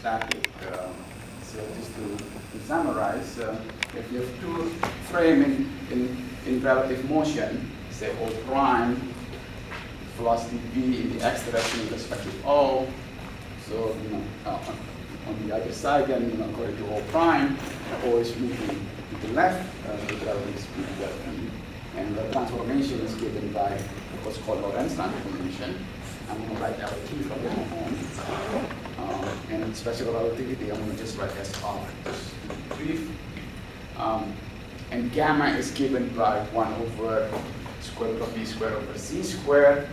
static. So just to summarize, if you have two frames in relative motion, say O prime, velocity v in the x direction with respect to O, so on the other side, then according to O prime, O is moving to the left with relative speed, and the transformation is given by what's called Lorentz transformation. I'm going to write LT from now on. And special relativity, I'm going to just write as R, just to be brief. And gamma is given by 1 over square root of v squared over c squared.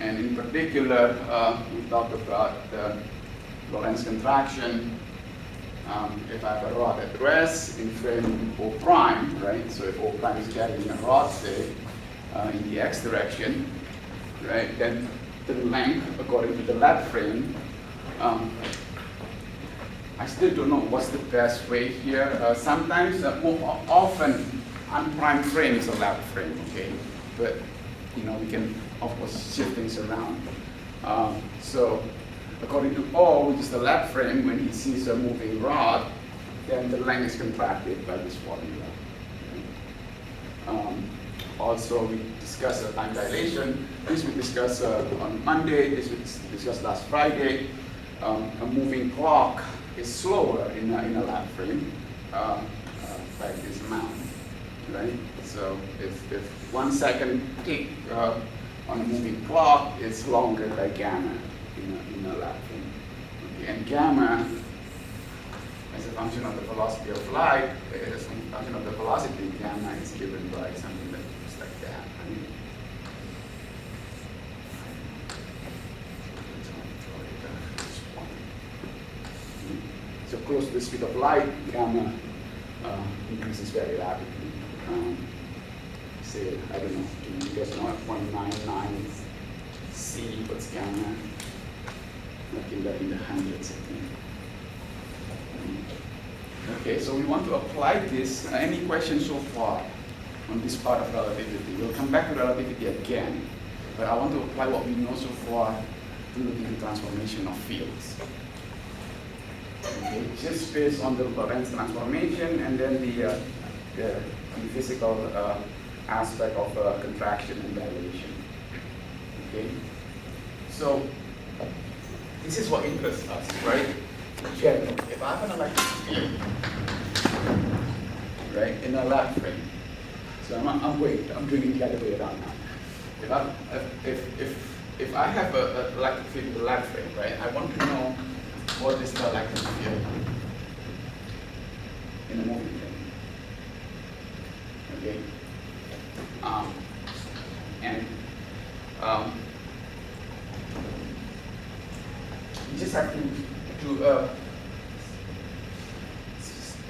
And in particular, we talked about the Lorentz contraction. If I have a rod at rest in frame O prime, right? So if O prime is carrying a rod, say, in the x direction, right? Then the length, according to the lab frame, I still don't know what's the best way here. Sometimes, more often, unprimed frame is a lab frame, okay? But we can, of course, shift things around. So, according to O, which is the lab frame, when he sees a moving rod, then the length is contracted by this formula. Also, we discussed time dilation. This we discussed on Monday. This we discussed last Friday. A moving clock is slower in a lab frame by this amount, right? So if 1 second tick on a moving clock is longer by gamma in a lab frame. Okay, and gamma, as a function of the velocity of light, as a function of the velocity, gamma is given by something that looks like that. So close to the speed of light, gamma increases very rapidly. Say, I don't know, you guys know 0.99 C, what's gamma? Like in the hundreds, I think. Okay, so we want to apply this. Any questions so far on this part of relativity? We'll come back to relativity again, but I want to apply what we know so far to the transformation of fields. Okay, just based on the Lorentz transformation and then the physical aspect of contraction and dilation. Okay, so this is what interests us, right? Generally, if I have an electric field, right, in a lab frame, so I'm doing it the other way around now. If I have an electric field in the lab frame, right, I want to know what is the electric field in a moving frame. Okay, you just have to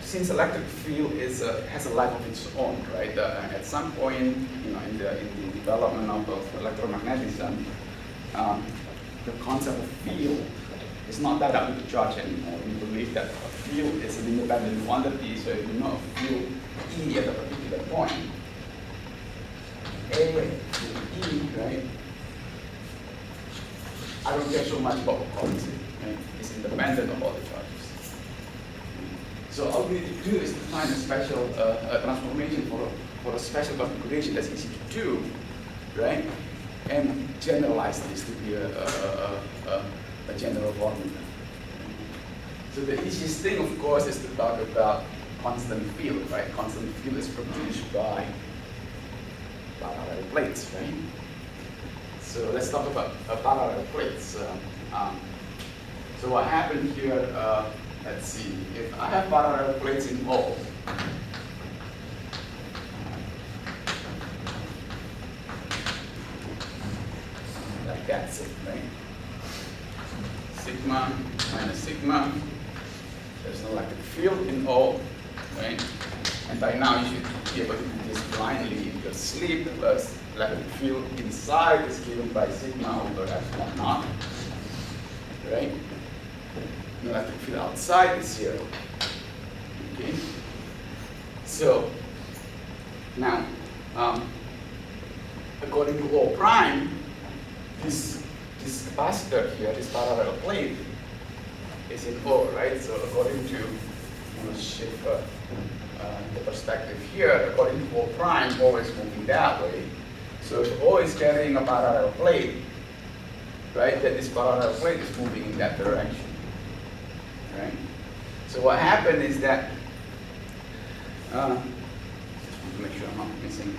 since electric field has a life of its own, right? At some point, in the development of electromagnetism, the concept of field is not tied up with charge anymore. We believe that a field is an independent quantity, so if you know a field E at a particular point, A to E, right? I don't care so much about what causes it, right? It's independent of all the charges. So all we need to do is to find a special transformation for a special configuration that's easy to do, right? And generalize this to be a general formula. So the easiest thing, of course, is to talk about constant field, right? Constant field is produced by parallel plates, right? So let's talk about parallel plates. So what happened here, let's see, if I have parallel plates in O, like that's it, right? Sigma minus sigma, there's an electric field in O, right? And by now you should be able to do this blindly in your sleep. The electric field inside is given by sigma over epsilon naught, right? The electric field outside is 0. Okay. So now, according to O prime, this capacitor here, this parallel plate, is in O, right? So according to, I'm going to shift the perspective here, according to O prime, O is moving that way. So if O is carrying a parallel plate, right, then this parallel plate is moving in that direction, right? So what happened is that, just want to make sure I'm not missing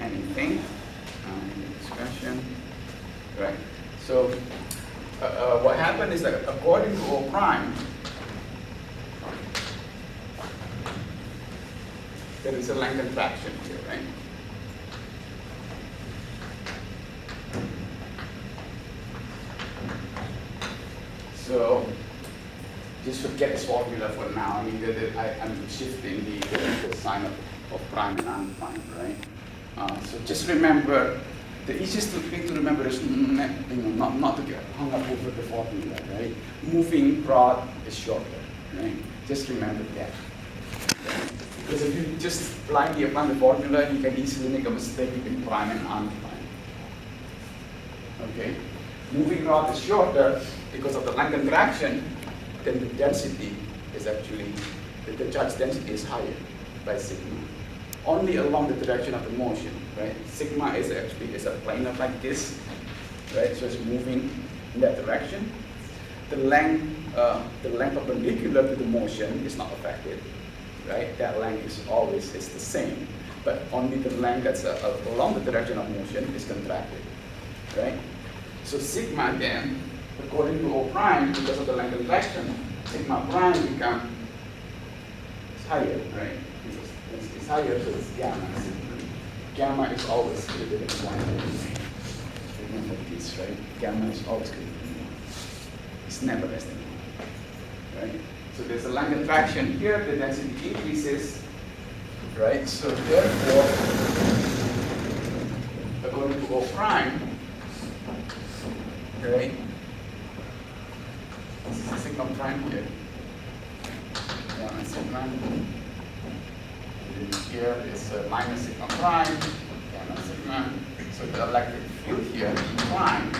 anything in the discussion, right? So what happened is that according to O prime, there is a length contraction here, right? So just forget this formula for now. I mean, I'm shifting the sign of prime and unprime, right? So just remember, the easiest thing to remember is not to get hung up over the formula, right? Moving rod is shorter, right? Just remember that. Right? Because if you just blindly apply the formula, you can easily make a mistake between prime and unprime. Okay? Moving rod is shorter because of the length contraction, then the density is actually, the charge density is higher by sigma. Only along the direction of the motion, right? Sigma is actually a planar like this, right? So it's moving in that direction. The length perpendicular to the motion is not affected, right? That length is always the same, but only the length that's along the direction of motion is contracted, right? So sigma then, according to O prime, because of the length contraction, sigma prime becomes higher, right? It's higher, so it's gamma. Gamma is always greater than 1. Remember this, right? Gamma is always greater than 1. It's never less than 1, right? So there's a length contraction here, the density increases, right? So therefore, according to O prime, right? This is a sigma prime here. Gamma sigma. Here is minus sigma prime, gamma sigma. So the electric field here, E prime,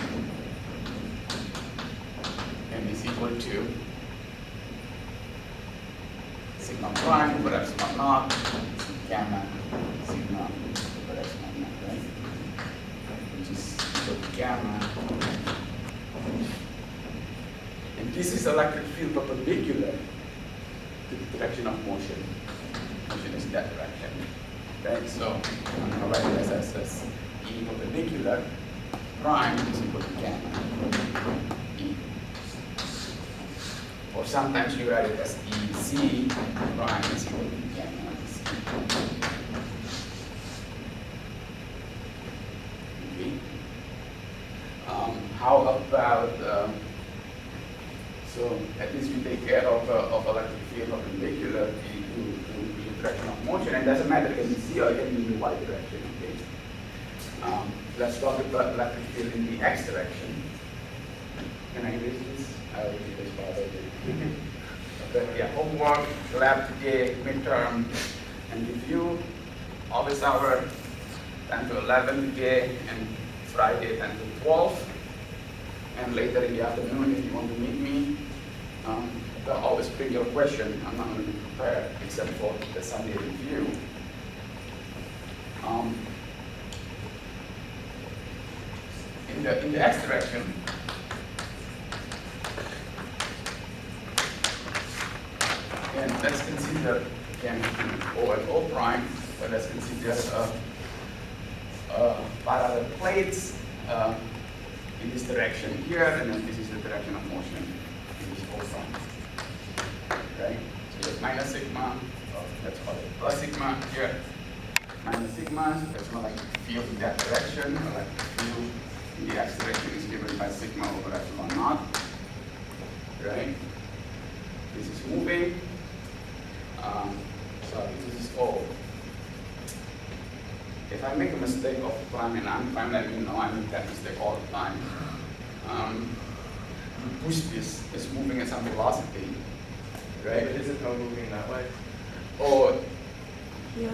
and is equal to sigma prime over epsilon naught, gamma sigma over epsilon naught, right? Which is equal to gamma. And this is electric field perpendicular to the direction of motion. Motion is in that direction, right? So I'm going to write it as E perpendicular prime is equal to gamma E. Or sometimes you write it as EC prime is equal to gamma C. Okay. How about so at least we take care of electric field perpendicular to the direction of motion, and doesn't matter, it can be Z or it can be in the Y direction. Okay. Let's talk about electric field in the X direction. Can I erase this? I will do this part of it. Okay. Yeah, homework, lab today, midterm, and review. Office hour 10 to 11 today, and Friday 10 to 12. And later in the afternoon, if you want to meet me, always bring your question. I'm not going to be prepared except for the Sunday review. In the X direction, and let's consider again O and O prime, but let's consider parallel plates. In this direction here, and then this is the direction of motion. This is O prime. Right? So there's minus sigma, let's call it plus sigma here. Minus sigma, so there's no electric field in that direction. Electric field in the X direction is given by sigma over epsilon naught. Right? This is moving. Sorry, this is O. If I make a mistake of prime and unprime, let me know. I make that mistake all the time. Push this, it's moving at some velocity, right? But is it not moving that way? Or Yeah,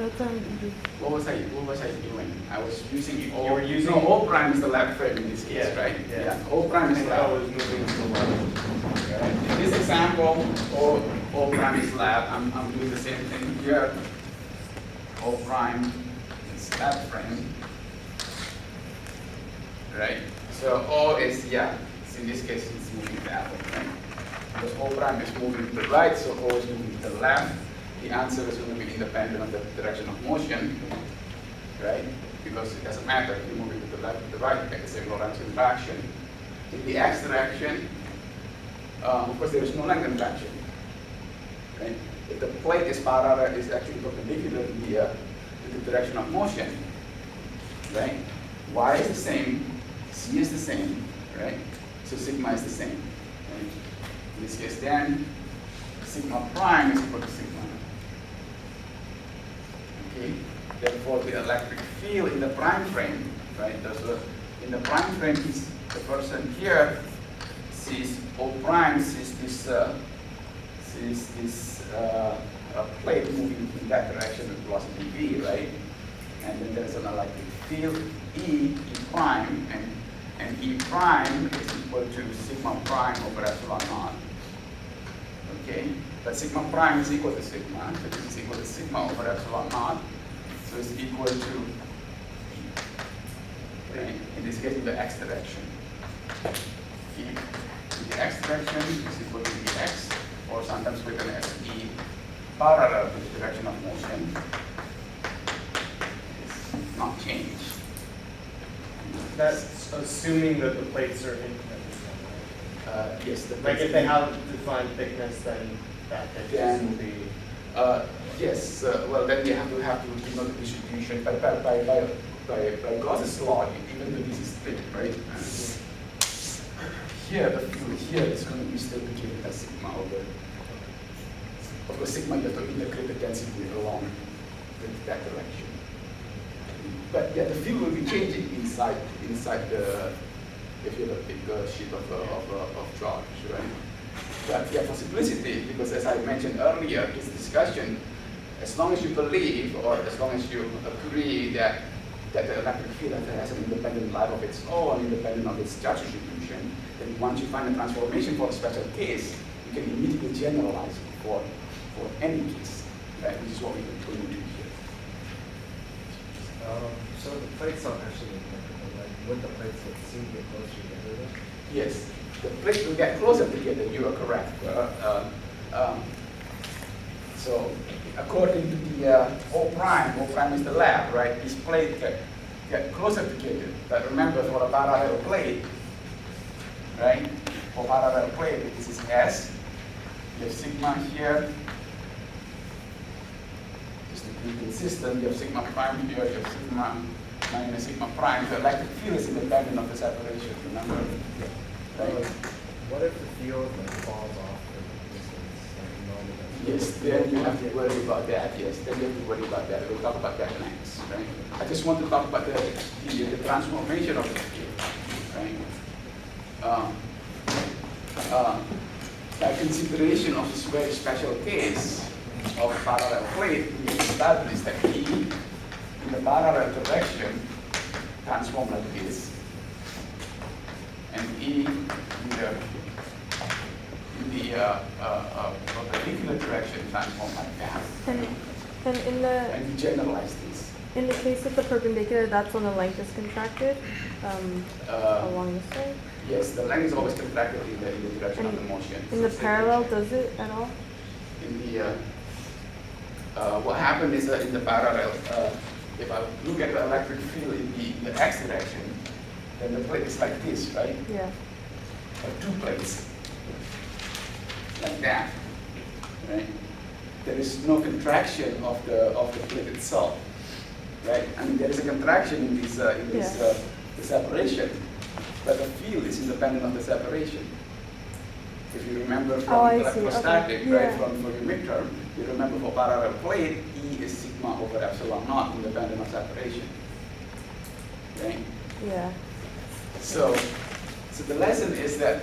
what was I doing? I was using O. You were using O prime is the left frame in this case, Yeah, right? yeah. O prime is I the thought it left. was moving to the left. Right? In this example, O prime is lab. I'm doing the same thing here. O prime is lab frame. Right? So O is, yeah, in this case it's moving to apple, right? Because O prime is moving to the right, so O is moving to the left. The answer is going to be independent of the direction of motion, right? Because it doesn't matter if you're moving to the left or the right, you get the same Lorentz interaction. In the x direction, of course, there is no length interaction, right? If the plate is parallel, is actually perpendicular to the direction of motion, right? Y is the same, C is the same, right? So sigma is the same, right? In this case, then sigma prime is equal to sigma. Okay. Therefore, the electric field in the prime frame, right? So in the prime frame, the person here sees O prime sees this plate moving in that direction with velocity v, right? And then there's an electric field E prime, and E prime is equal to sigma prime over epsilon naught. Okay, but sigma prime is equal to sigma, so this is equal to sigma over epsilon naught. So it's equal to E, right? In this case, in the x direction. E in the x direction is equal to Ex, or sometimes written as E parallel to the direction of motion. It's not changed. That's assuming that the plates are independent. Yes. Like if they have defined thickness, then that thickness will be. Yes. Well, then you have to know the distribution by Gauss's law. Even though this is thick, right? Here, the field here is going to be still be given as sigma over. Of course, sigma you have to integrate the density along that direction. But yeah, the field will be changing inside the, if you have a big sheet of charge, right? But yeah, for simplicity, because as I mentioned earlier, this discussion, as long as you believe or as long as you agree that the electric field has an independent life of its own, independent of its charge distribution, then once you find a transformation for a special case, you can immediately generalize it for any case, right? Which is what we're going to do here. So the plates aren't actually independent, like when the plates seem to get closer together? Yes, the plates will get closer together, you are correct. So according to the O prime is the lab, right? These plates get closer together. But remember, for a parallel plate, right? For parallel plate, this is S. You have sigma here. Just to be consistent, you have sigma prime here, you have sigma minus sigma prime. The electric field is independent of the separation, remember? Right? What if the field falls off the distance, like Yes, then you have to worry about that. Yes, then you have to worry about that. We'll talk about that next, right? I just want to talk about the transformation of the field, right? By consideration of this very special case of parallel plate, we establish that E in the parallel direction transform like this, and E in the perpendicular direction transform like that. And we generalize this. In the case of the perpendicular, that's when the length is contracted along this way? Yes, the length is always contracted in the direction of the motion. In the parallel, does it at all? In the, what happened is in the parallel, if I look at the electric field in the x direction, then the plate is like this, right? Yeah. Two plates, like that, right? There is no contraction of the plate itself, right? I mean, there is a contraction in this the separation, but the field is independent of the separation. If you remember from electrostatic, okay. right, from your midterm, you remember for parallel plate, E is sigma over epsilon naught, independent of separation, right? Yeah. So the lesson is that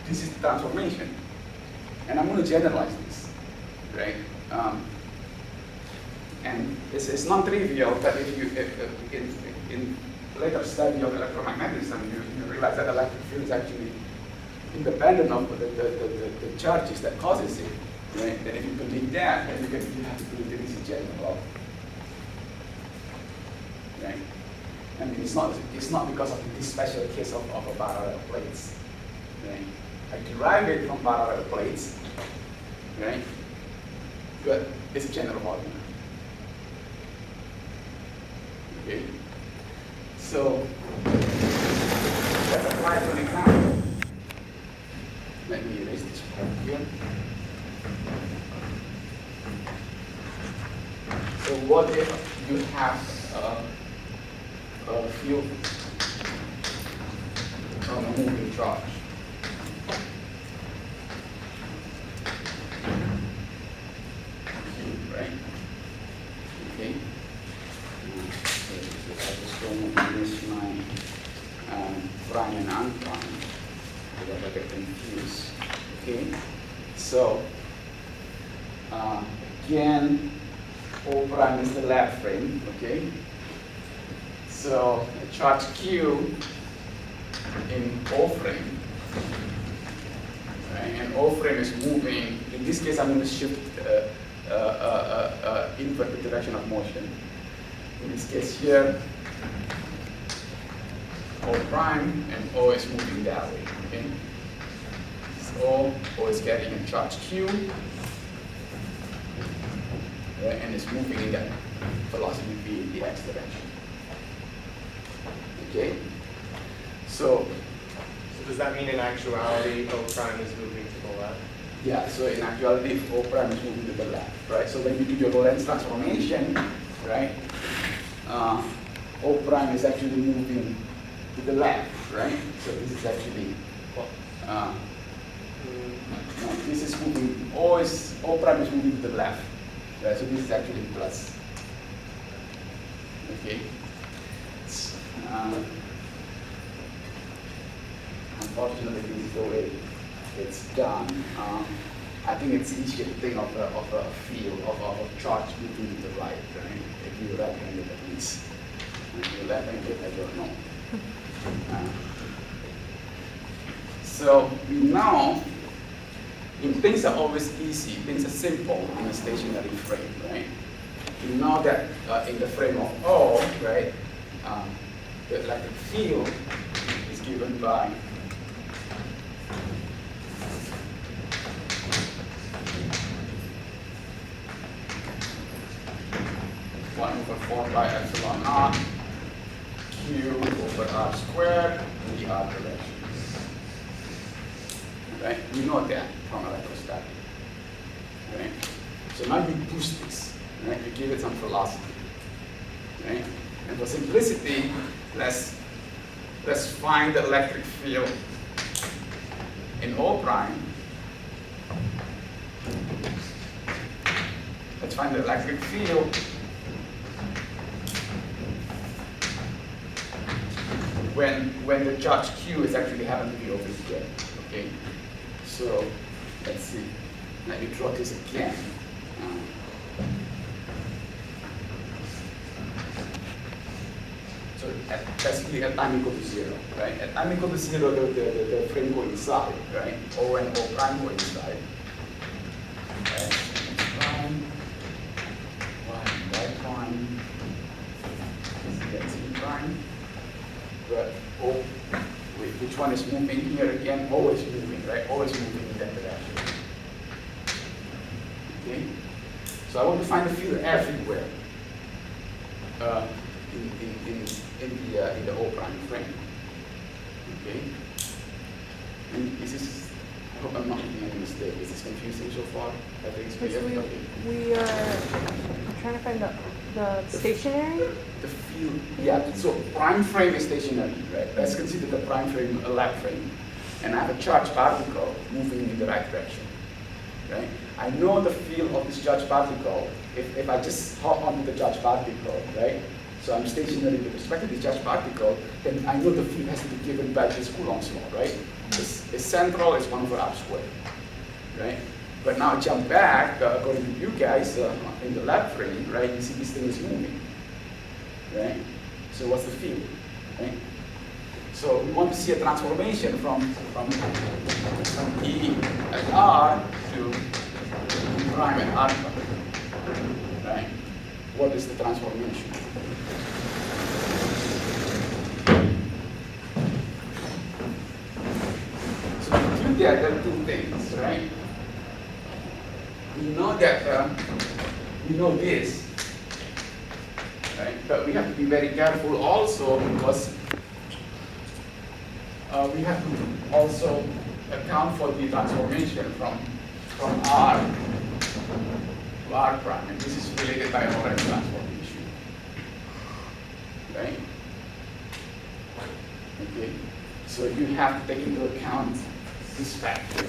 this is the transformation, and I'm going to generalize this, right? And it's non-trivial, but if you later study of electromagnetism, you realize that electric field is actually independent of the charges that causes it. Right? And if you believe that, then you have to believe the DC general law. Right? I mean, it's not because of this special case of parallel plates. Right? I derive it from parallel plates. Right? But it's a general formula. Okay? So let's apply to an example. Let me erase this part here. So what if you have a field from a moving charge? Right? Okay. So I just don't want to miss my prime and unprime, because I get confused. Okay. So again, O prime is the left frame. Okay. So the charge Q in O frame, right? And O frame is moving. In this case, I'm going to shift invert the direction of motion. In this case here, O prime, and O is moving that way. Okay? So O is getting a charge Q, right? And it's moving in that velocity v in the x direction. Okay? So does that mean in actuality O prime is moving to the left? yeah, so in actuality, O prime is moving to the left, right? So when you do your Lorentz transformation, right, O prime is actually moving to the left, right? So this is actually, no, this is moving, O prime is moving to the left, right? So this is actually plus. Okay. Unfortunately, this is the way it's done. I think it's easier to think of a field, of a charge moving to the right, right? If you right-handed at least. If you're left-handed, I don't know. So we know, things are always easy, things are simple in a stationary frame, right? We know that in the frame of O, right, the electric field is given by one over 4 pi epsilon naught Q over R squared in the R direction. Right? We know that from electrostatic. Right? So now you boost this. Right? You give it some velocity. Right? And for simplicity, let's find the electric field in O prime. Let's find the electric field when the charge Q is actually happen to be over here. Okay? So let's see. Let me draw this again. So basically at time equal to 0, right? At time equal to 0, the frame go inside, right? O and O prime go inside. X prime, Y prime, Z prime. But O, wait, which one is moving here again? O is moving, right? O is moving in that direction. Okay? So I want to find the field everywhere in the O prime frame. Okay? And this is, I hope I'm not making any mistake. Is this confusing so far? Everything's clear? Because Okay. we are trying to find the stationary. The field, yeah, so prime frame is stationary, right? Let's consider the prime frame a left frame. And I have a charged particle moving in the right direction, right? I know the field of this charged particle if I just hop onto the charged particle, right? So I'm stationary with respect to the charged particle, then I know the field has to be given by this Coulomb's law, right? It's central, it's 1 over R squared, right? But now jump back, according to you guys, in the left frame, right? You see this thing is moving, right? So what's the field? right? So we want to see a transformation from E at R to E prime at R prime, right? What is the transformation? So to do that, there are two things, right? We know that, we know this, right? But we have to be very careful also because we have to also account for the transformation from R to R prime, and this is related by Lorentz transformation, right? Okay, so you have to take into account this factor.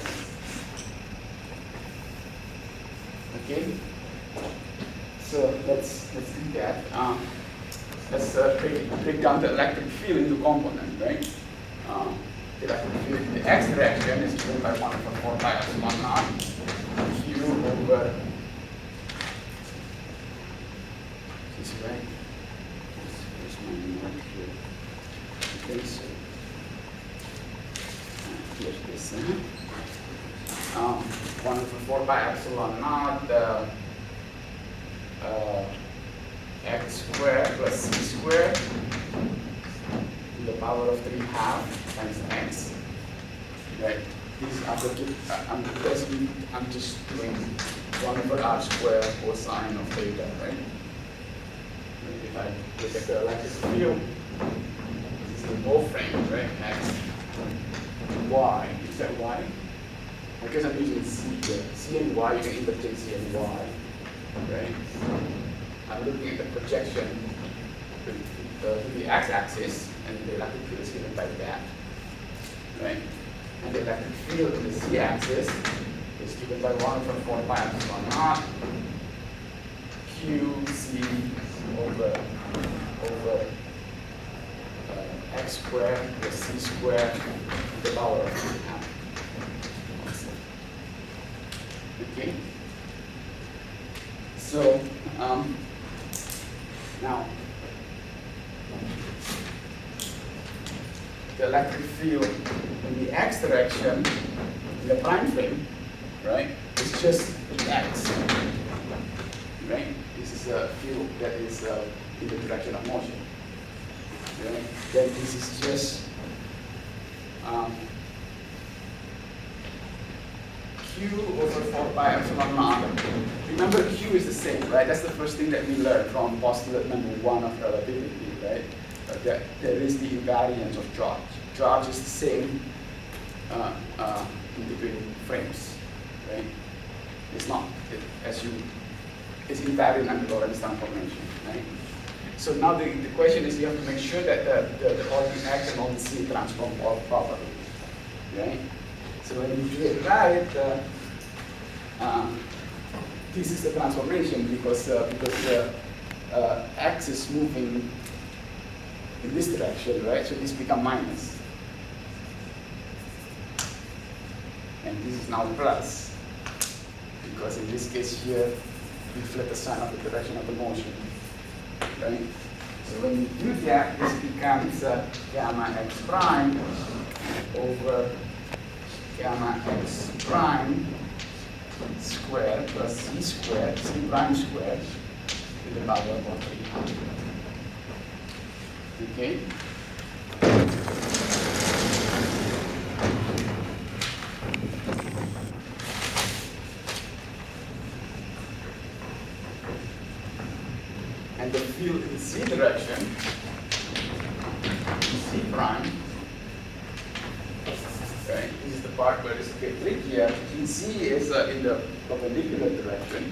Okay, so let's do that. Let's break down the electric field into components, right? The electric field in the x direction is given by 1/4 pi epsilon naught q over. This right. Here's my note here. Okay, so here's this. 1/4 pi epsilon naught x squared plus c squared to the power of 3/2 times x. Right. This is I'm just doing 1/r squared cosine of theta, right? If I look at the electric field, this is the ball frame, right? X, y. Is that y? Because I'm using C here. C and Y, you can interchange C and Y, right? I'm looking at the projection to the x-axis, and the electric field is given by that, right? And the electric field to the z-axis is given by 1/4 pi epsilon naught q c over x squared plus c squared to the power of 3/2. Okay. So now the electric field in the x direction in the prime frame, right? It's just x, right? This is a field that is in the direction of motion. Right? Then this is just q over 4 pi epsilon naught. Remember, q is the same, right? That's the first thing that we learned from postulate number 1 of relativity, right? That there is the invariance of charge. Charge is the same in between frames, right? It's not it's invariant under Lorentz transformation, right? So now the question is, you have to make sure that the ordinary x and ordinary c transform properly, right? So when you do it right, this is the transformation because x is moving in this direction, right? So this becomes minus, and this is now plus because in this case here we flip the sign of the direction of the motion, right? So when you do that, this becomes gamma x prime over gamma x prime squared plus c squared, c prime squared to the power of 3/2. Okay? And the field in z direction, c prime, right? This is the part where it's a bit trickier. In z is in the perpendicular direction,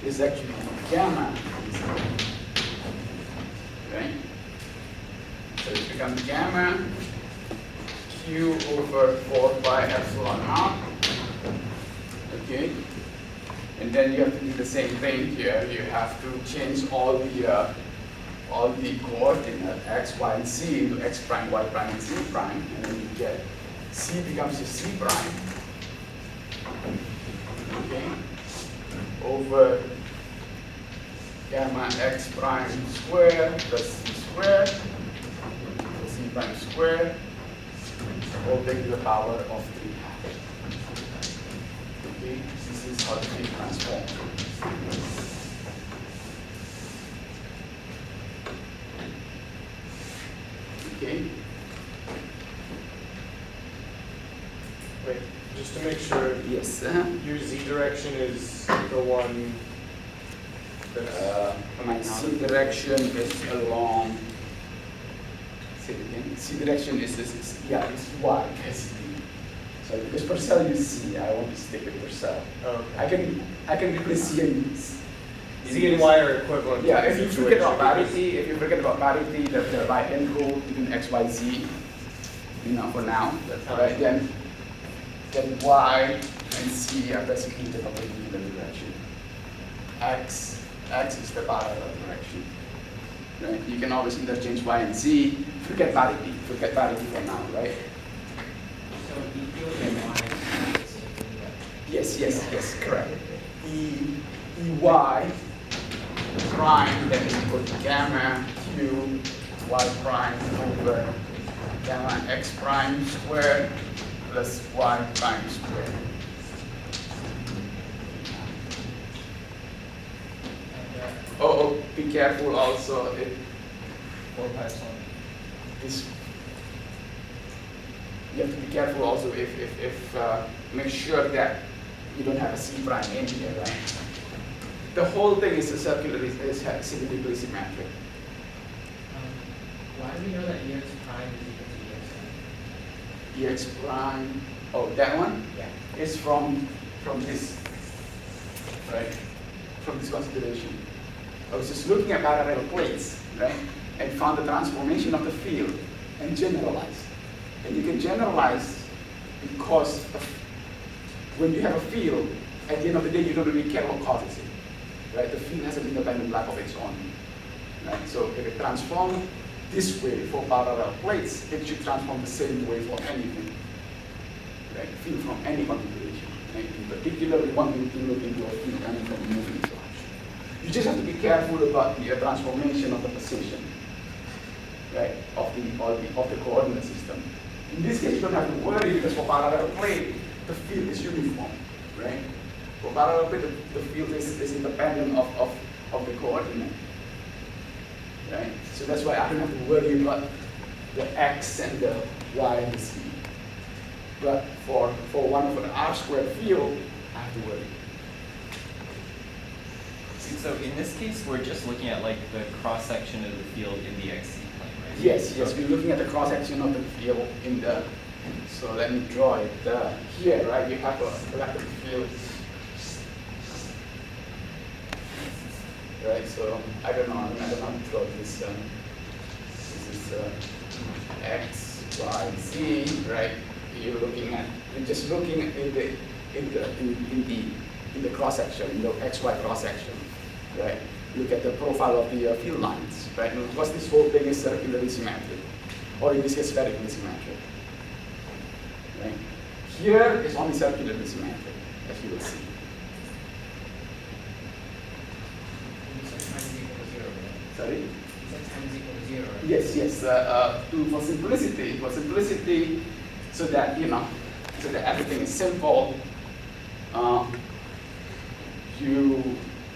is actually gamma, right? So it becomes gamma q over 4 pi epsilon naught, okay? And then you have to do the same thing here. You have to change all the coordinates x, y, and z into x prime, y prime, and z prime, and then you get c becomes a c prime, okay, over gamma x prime squared plus c squared prime squared, all taken to the power of 3 half. Okay, this is how the field transforms. Okay. Wait, just to make sure, Yes. your z direction is the one that's My C direction is along. Say it again. C direction is yeah, it's y basically. So because Purcell you C, I want to stick with Purcell. oh, I can replace C and z and y are equivalent. Yeah, to if the you forget about situation. parity, the right hand rule between x, y, z, for now, That's right? fine. Then y and c are basically the perpendicular direction. X is the parallel direction. Right? You can always interchange y and z. Forget parity for now, right? So the field in Y is the same thing, Yes, correct. Ey prime then is equal to gamma q y prime over gamma x prime squared plus y prime squared. and Oh, be careful also if 4 pi epsilon. this. You have to be careful also if make sure that you don't have a c prime in here, right? The whole thing is symmetrically symmetric. Why do we know that EX prime is equal to EXN? Ex prime. Oh, that one Yeah. is from this, right? From this consideration. I was just looking at parallel plates, right? And found the transformation of the field and generalized. And you can generalize because when you have a field, at the end of the day, you don't really care what causes it, right? The field has an independent life of its own, right? So if it transforms this way for parallel plates, it should transform the same way for anything, right? Field from any configuration. Right? In particular, we want to look into a field coming from a moving charge. You just have to be careful about the transformation of the position, right, of the coordinate system. In this case, you don't have to worry because for parallel plate, the field is uniform, right? For parallel plate, the field is independent of the coordinate, right? So that's why I don't have to worry about the x and the y and the z. But for one of an R squared field, I have to worry. So in this case, we're just looking at like the cross section of the field in the XC plane, right? Yes, we're looking at the cross section of the field in the. So let me draw it here, right? You have a electric field, right? So I don't know how to draw this. This is x, y, z, right? You're just looking at in the cross section, in the xy cross section, right? Look at the profile of the field lines, right? And because this whole thing is circularly symmetric, or in this case, spherically symmetric, right? Here is only circularly symmetric, as you will see. You said time is equal to 0, right? Sorry? You said time is equal to 0, right? Yes. For simplicity, so that so that everything is simple. You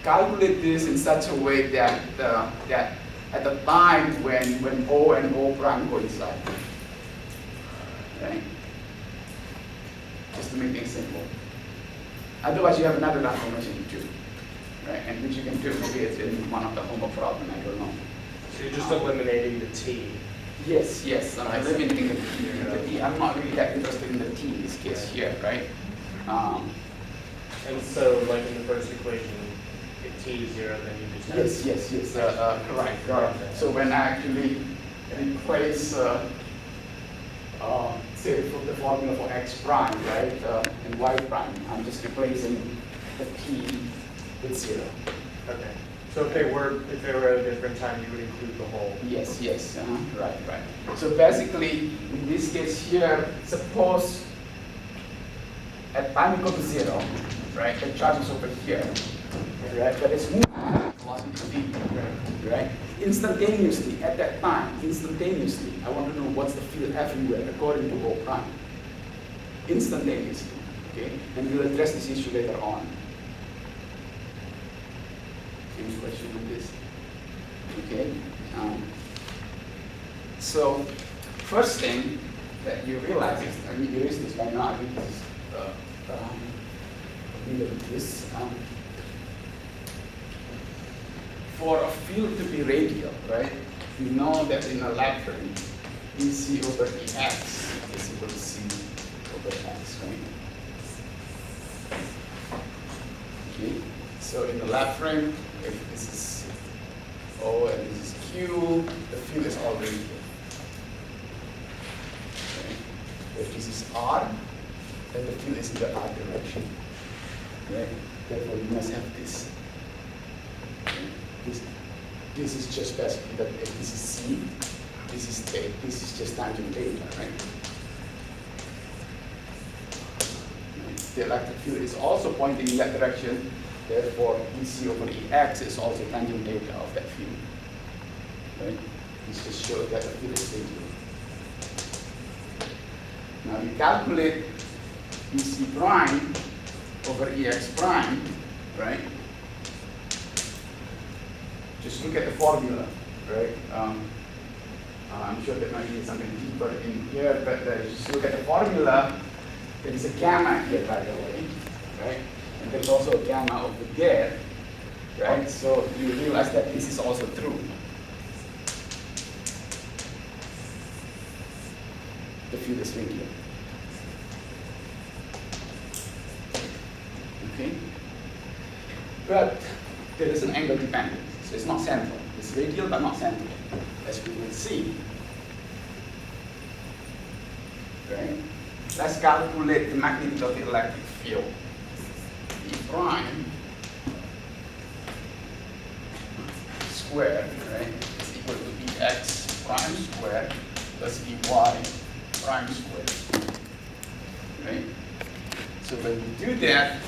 calculate this in such a way that that at the time when O and O prime coincide, right? Just to make things simple. Otherwise, you have another transformation to do, right? And which you can do. Maybe it's in one of the homework problem. I don't know. So you're just eliminating the t. Yes. I'm eliminating the T. I'm not really that interested in the T in this case here, right? And so, like in the first equation, if t is 0, then you just have Yes. Correct. So when I actually replace, say, for the formula for x prime, right, and y prime, I'm just replacing the T with 0. Okay. So if they were at a different time, you would include the whole. Yes. Right. So basically, in this case here, suppose at time equal to 0, right, the charge is over here, right, but it's moving velocity velocity v, right? Instantaneously, at that time, instantaneously, I want to know what's the field everywhere according to O prime. Instantaneously, okay? And we'll address this issue later on. Any question on this? Okay. So, first thing that you realize is, I mean, erase this by now. I think this is this. For a field to be radial, right? We know that in a lab frame, EC over EX is equal to C over X, right? Okay. So in the lab frame, if this is O and this is Q, the field is all radial. Okay. If this is R, then the field is in the R direction. Right? Therefore, you must have this. This is just basically that if this is C, this is A, this is just tangent data, right? The electric field is also pointing in that direction, therefore EC over EX is also tangent data of that field. Right? This just shows that the field is radial. Now you calculate EC prime over EX prime, right? Just look at the formula, right? I'm sure there might be something deeper in here, but just look at the formula. There is a gamma here, by the way, right? And there's also a gamma over there, right? So you realize that this is also true. The field is radial. Okay? But there is an angle dependence. So it's not central. It's radial but not central, as we will see. Right? Let's calculate the magnitude of the electric field. E prime squared, right, is equal to Ex prime squared plus Ey prime squared. Right? So when we do that,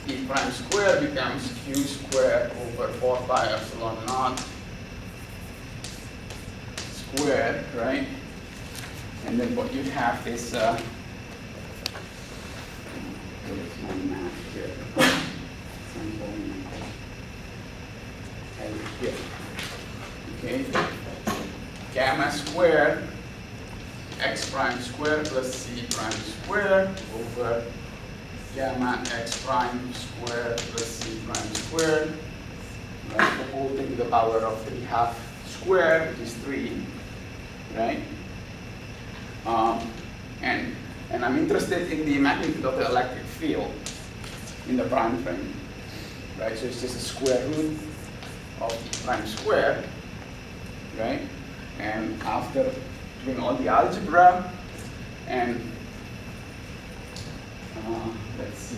E prime squared becomes Q squared over 4 pi epsilon naught squared, right? And then what you have is, where's my math here? Here. Okay. Gamma squared, X prime squared plus C prime squared over gamma X prime squared plus C prime squared. Right? The whole thing to the power of 3/2 squared, which is 3. Right? And I'm interested in the magnitude of the electric field in the prime frame. Right? So it's just a square root of E prime squared. Right? And after doing all the algebra and let's see.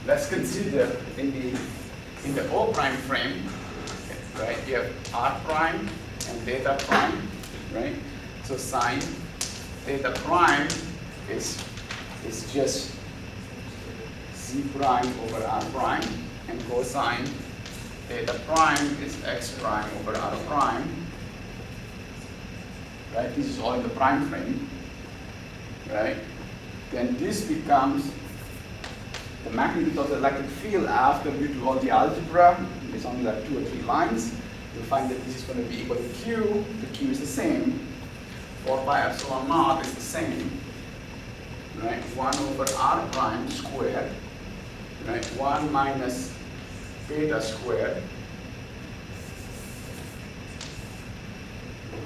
Let's consider in the O prime frame, right? You have R prime and theta prime, right? So sine theta prime is just C prime over R prime, and cosine theta prime is X prime over R prime. Right? This is all in the prime frame, right? Then this becomes the magnitude of the electric field after we do all the algebra. There's only like 2 or 3 lines. You'll find that this is going to be equal to Q. The Q is the same. 4 pi epsilon naught is the same. Right? 1 over R prime squared. Right? 1 minus beta squared.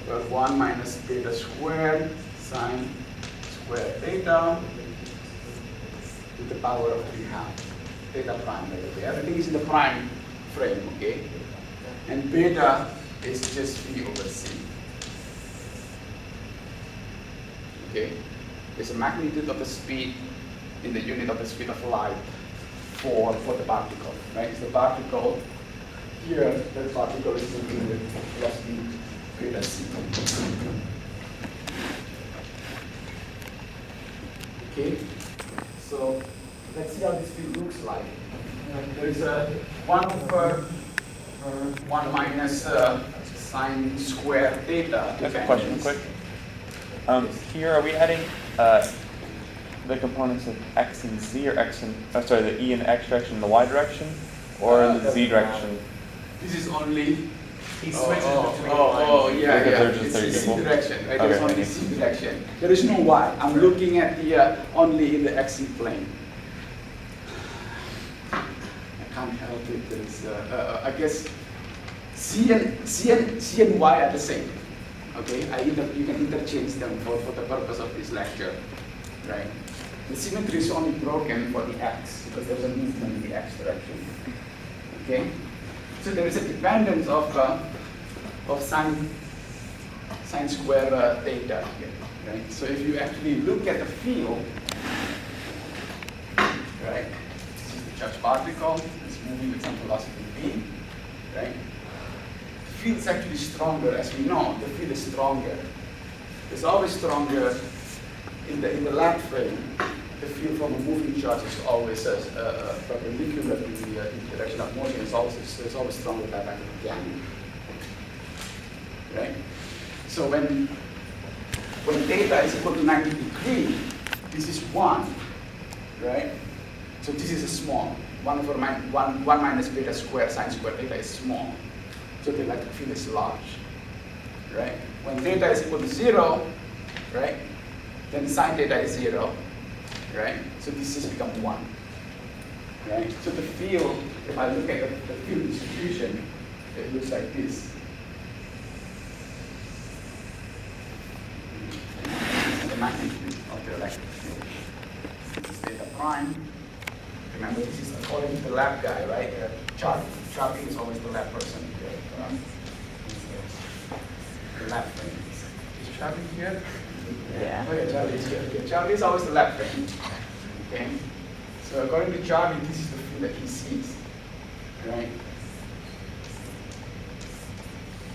Over 1 minus beta squared sine squared theta to the power of 3/2 theta prime. Okay? Everything is in the prime frame, okay? And beta is just V over C. Okay? It's a magnitude of the speed in the unit of the speed of light for the particle, right? So the particle here, the particle is moving with velocity greater C. Okay? So let's see how this field looks like. There is a 1 over 1 minus sine square theta. That's a question, quick. Here, are we adding the components of x and z, or x and sorry, the e in the x direction and the y direction, or in the z direction? This is only. He switches between Yeah, Because yeah. they're just It's very z equal. direction, right? Okay, There's only okay. z direction. There is no y. I'm looking at the only in the xy plane. I can't help it. There is, I guess, c and y are the same. Okay, you can interchange them for the purpose of this lecture, right? The symmetry is only broken for the x because there's a movement in the x direction. Okay, so there is a dependence of sine square theta here, right? So if you actually look at the field, right? This is the charged particle. It's moving with some velocity v, right? The field is actually stronger, as we know. The field is stronger. It's always stronger in the lab frame. The field from a moving charge is always perpendicular to the direction of motion. It's always stronger than that of the gamma. Right? So when theta is equal to 90 degrees, this is 1, right? So this is a small. 1 minus beta square sine square theta is small. So the electric field is large, right? When theta is equal to 0, right, then sine theta is 0, right? So this has become 1, right? So the field, if I look at the field distribution, it looks like this. This is the magnitude of the electric field. This is theta prime. Remember, this is according to the lab guy, right? Charlie is always the lab person. The lab friend. Is Charlie here? Yeah. Oh yeah, Charlie is here. Okay. Charlie is always the lab friend. Okay? So according to Charlie, this is the field that he sees. Right?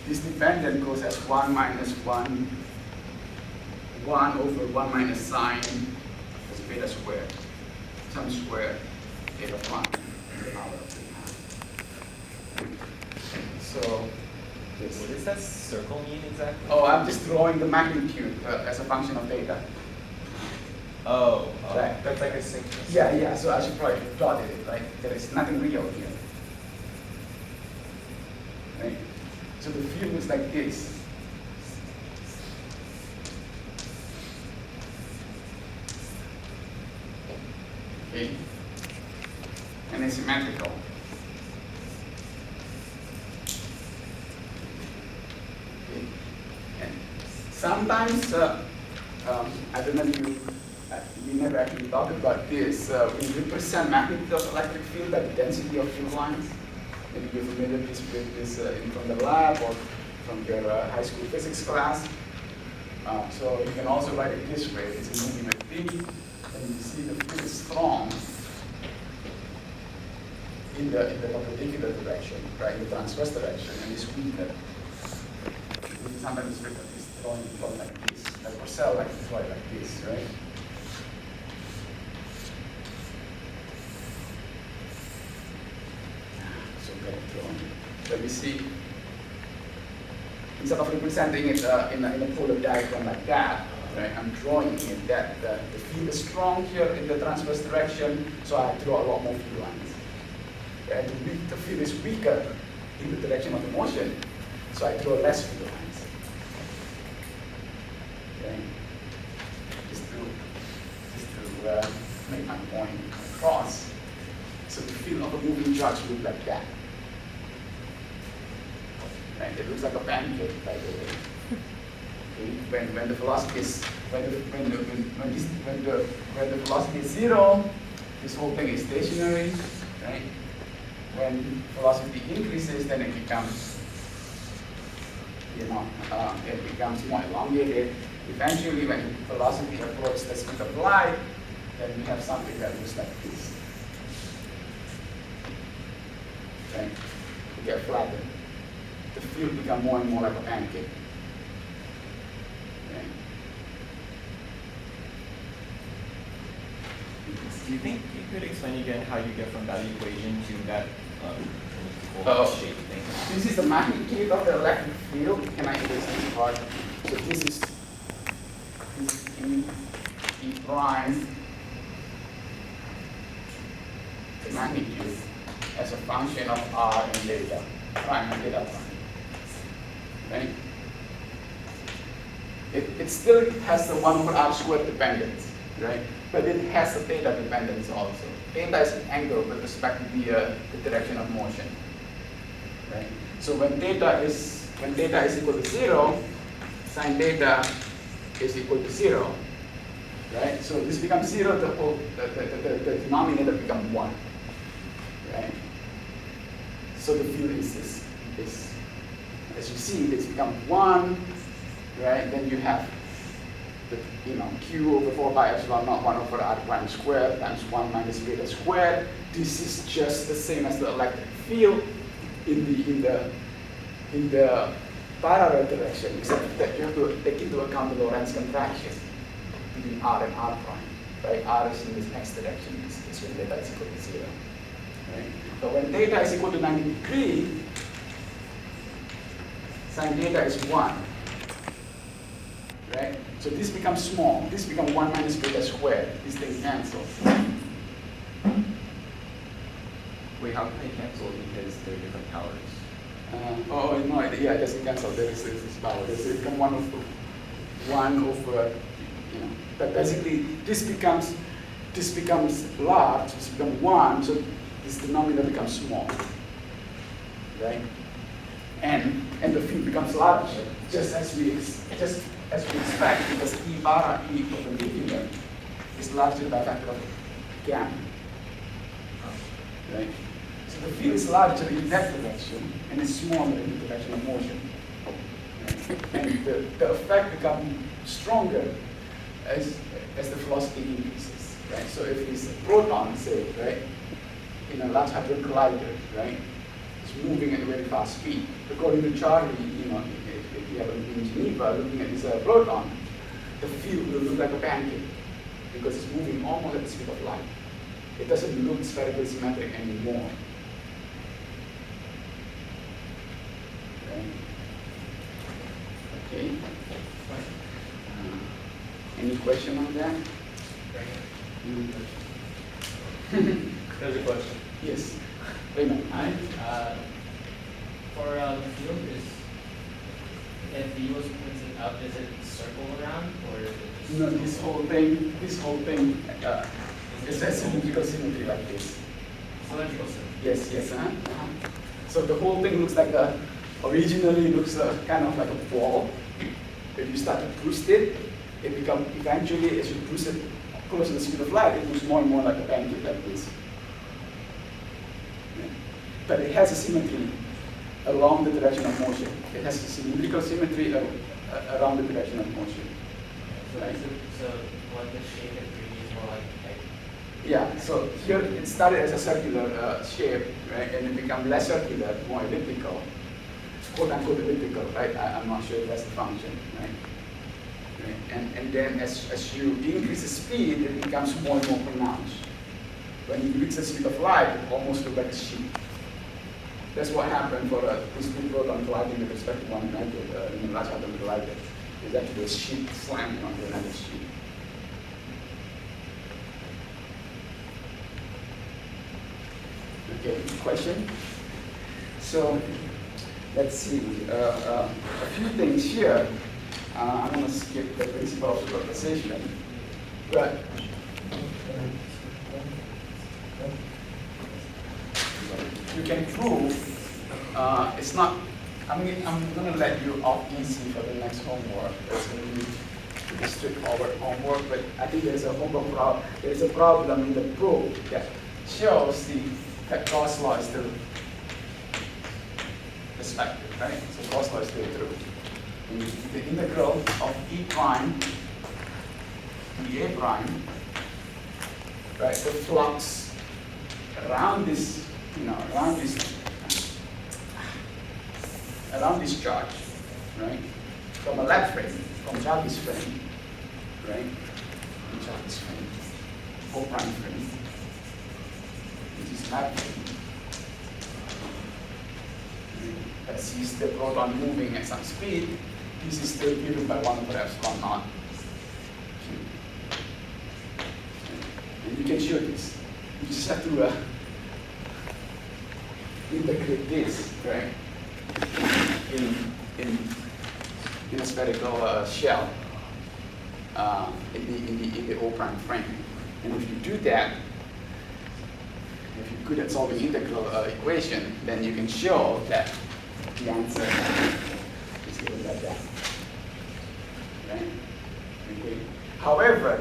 This dependent goes as 1 minus 1 over 1 minus sine as beta squared. Some square theta prime in the power of 3 half. So this. What does that circle mean exactly? Oh, I'm just drawing the magnitude as a function of theta. Oh. Right. That's like a synchronous. Yeah. So I should probably plot it. Right. There is nothing real here. Right. So the field is like this. Okay. And it's symmetrical. Okay. And sometimes, I don't know if we never actually talked about this. We represent magnitude of electric field by the density of field lines. Maybe you're familiar with this from the lab or from your high school physics class. So you can also write it this way. It's a moving with V, and you see the field is strong in the perpendicular direction, right, in the transverse direction, and it's weaker. This is sometimes written, it's drawn like this. Like Purcell like to draw it like this, right? So get it drawn. Let me see. Instead of representing it in a polar diagram like that, right, I'm drawing it that the field is strong here in the transverse direction, so I draw a lot more field lines. And the field is weaker in the direction of the motion, so I draw less field lines. Okay? Just to make my point across. So the field of a moving charge looks like that. Right? It looks like a pancake, by the way. Okay? When the velocity is when the velocity is 0, this whole thing is stationary, right? When velocity increases, then it becomes, it becomes more elongated. Eventually, when velocity approaches the speed of light, then we have something that looks like this. Okay? We get flattened. The field becomes more and more like a pancake. Okay? Do you think you could explain again how you get from that equation to that oval shape thing. This is the magnitude of the electric field. Can I erase this part? So this is E prime magnitude as a function of R and theta, prime and theta prime. Right? It still has the 1 over R squared dependence, right? But it has the theta dependence also. Theta is an angle with respect to the direction of motion, right? So when theta is equal to 0, sine theta is equal to 0, right? So this becomes 0, the denominator becomes 1, right? So the field is as you see, this becomes 1, right? Then you have the, q over 4 pi epsilon naught 1 over r prime squared times 1 minus beta squared. This is just the same as the electric field in the parallel direction, except that you have to take into account the Lorentz contraction between r and r prime, right? R is in this x direction, in this case when theta is equal to 0, right? But when theta is equal to 90 degrees, sine theta is 1, right? So this becomes small. This becomes 1 minus beta squared. This thing cancels. Wait, how can they cancel? Because they're different powers. No, yeah, it doesn't cancel. There is this power. It becomes 1 over, But basically, this becomes large. This becomes 1. So this denominator becomes small, right? And the field becomes larger, just as we expect, because E bar E perpendicular is larger by a factor of gamma, right? So the field is larger in that direction and is smaller in the direction of motion, right? And the effect becomes stronger as the velocity increases, right? So if it's a proton, say, right, in a Large Hadron Collider, right, it's moving at a very fast speed. According to Charlie, if you have in Geneva looking at this proton, the field will look like a pancake because it's moving almost at the speed of light. It doesn't look spherically symmetric anymore. Okay. Any question on that? There's a question. Yes. Raymond. Hi. For the field, if the was pointing up, is it circle around or is it just? No, this whole thing is a symmetrical symmetry like this. Cylindrical symmetry. Yes, yes. So the whole thing looks like originally looks kind of like a ball. If you start to twist it, it becomes eventually, as you twist it close to the speed of light, it moves more and more like a pancake like this. But it has a symmetry along the direction of motion. It has a cylindrical symmetry around the direction of motion. So, Right. so what the shape in 3D is more like Yeah, so here it started as a circular shape, right, and it became less circular, more elliptical, quote unquote elliptical, right? I'm not sure if that's the function, right? And then as you increase the speed, it becomes more and more pronounced. When you reach the speed of light, it almost looks like a sheet. That's what happened for this two proton colliding with respect to one another in the Large Hadron Collider. Is actually a sheet slamming onto another sheet. Okay, question? So, let's see. A few things here. I'm going to skip the principle of superposition. But you can prove it's not. I'm going to let you off easy for the next homework. It's going to be pretty straightforward homework, but I think there's a homework problem. There's a problem in the proof that shows that Gauss law is still respected, right? So Gauss law is still true. The integral of E prime dA prime, right? The flux around this, around this charge, right? From a left frame, from Charlie's frame, right? From Charlie's frame, 4 prime frame, which is left frame. sees the proton moving at some speed, this is still given by 1 over epsilon naught Q. And you can show this. You just have to integrate this, right, in a spherical shell in the O prime frame. And if you do that, if you're good at solving integral equation, then you can show that the answer is given like that. Right? Okay. However,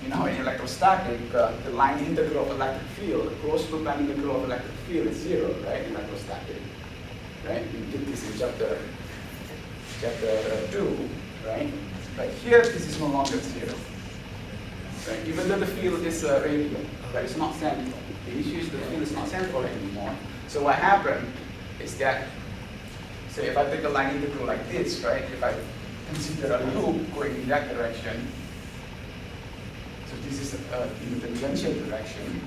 in electrostatic, the line integral of electric field, the closed loop line integral of electric field is 0, right, in electrostatic. Right? We did this in chapter 2, right? But here, this is no longer 0. Right? Even though the field is radial, but it's not central. The issue is the field is not central anymore. So what happened is that, say if I take a line integral like this, right? If I consider a loop going in that direction, so this is in the tangential direction.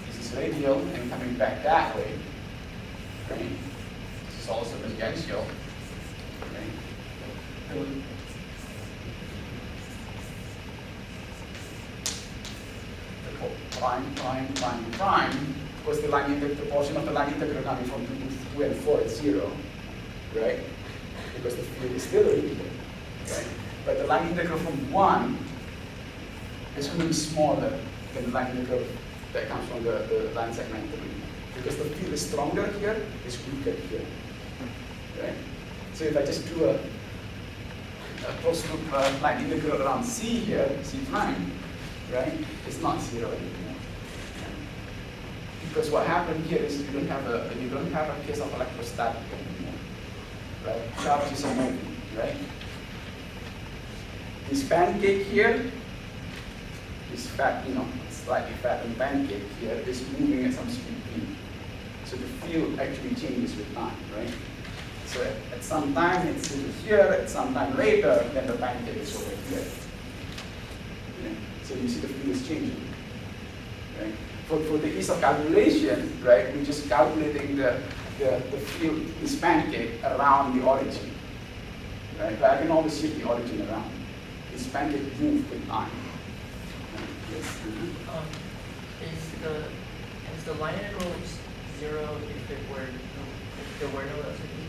This is radial and coming back that way. Right? This is also tangential. Right? Prime, because the portion of the line integral coming from 2 and 4 is 0, right? Because the field is still radial, right? But the line integral from 1 is going to be smaller than the line integral that comes from the line segment 3. Because the field is stronger here, it's weaker here, right? So if I just do a closed loop line integral around C here, C prime, right? It's not 0 anymore. Because what happened here is you don't have a case of electrostatic anymore, right? Charges are moving, right? This pancake here, this fat, slightly fattened pancake here is moving at some speed v. So the field actually changes with time, right? So at some time it's over here, at some time later, then the pancake is over here. Okay? So you see the field is changing, right? For the ease of calculation, right, we're just calculating the field, this pancake around the origin, right? But I can always shift the origin around. This pancake moves with time. Yes. Is the line integral 0 if there were no LCD?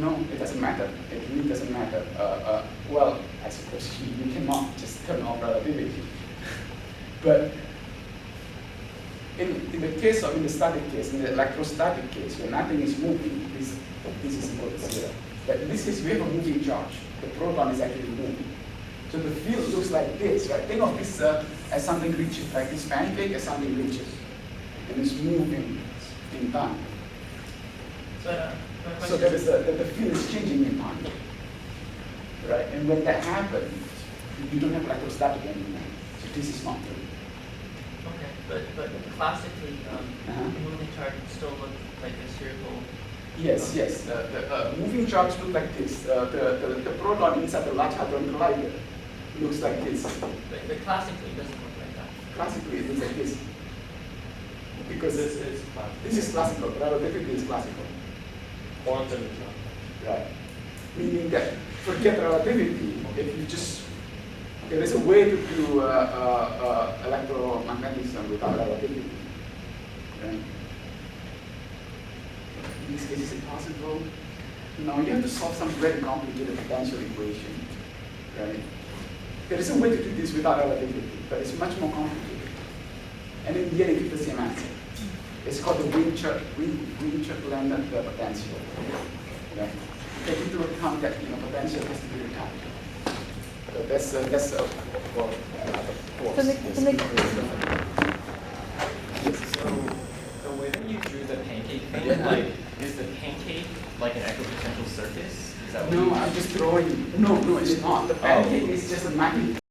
No, it doesn't matter. It really doesn't matter. Well, I suppose you cannot just turn off relativity. But in the case of, in the static case, in the electrostatic case, when nothing is moving, this is equal to 0. But in this case, we have a moving charge. The proton is actually moving. So the field looks like this, right? Think of this as something rigid, like this pancake as something rigid. And it's moving in time. So that the field is changing in time. Right? And when that happens, you don't have electrostatic anymore. So this is not true. Okay, but classically, the moving charge would still look like a spherical. Yes. The moving charge look like this. The proton inside the Large Hadron Collider looks like this. But classically, it doesn't look like that. Classically, it looks like this. Because this is classical. Relativity is classical. Quantum is not. Right. Meaning that forget relativity. If you just there is a way to do electromagnetism without relativity. Right? In this case, is it possible? No, you have to solve some very complicated potential equation. Right? There is a way to do this without relativity, but it's much more complicated. And in the end, you get the same answer. It's called the Winchert-Lambert potential. Right? Take into account that potential has to be recovered. So that's well, course. So the way that you drew the pancake thing, like, is the pancake like an equipotential surface? Is that what No, I'm just drawing. No, it's not. The pancake is just a magnitude.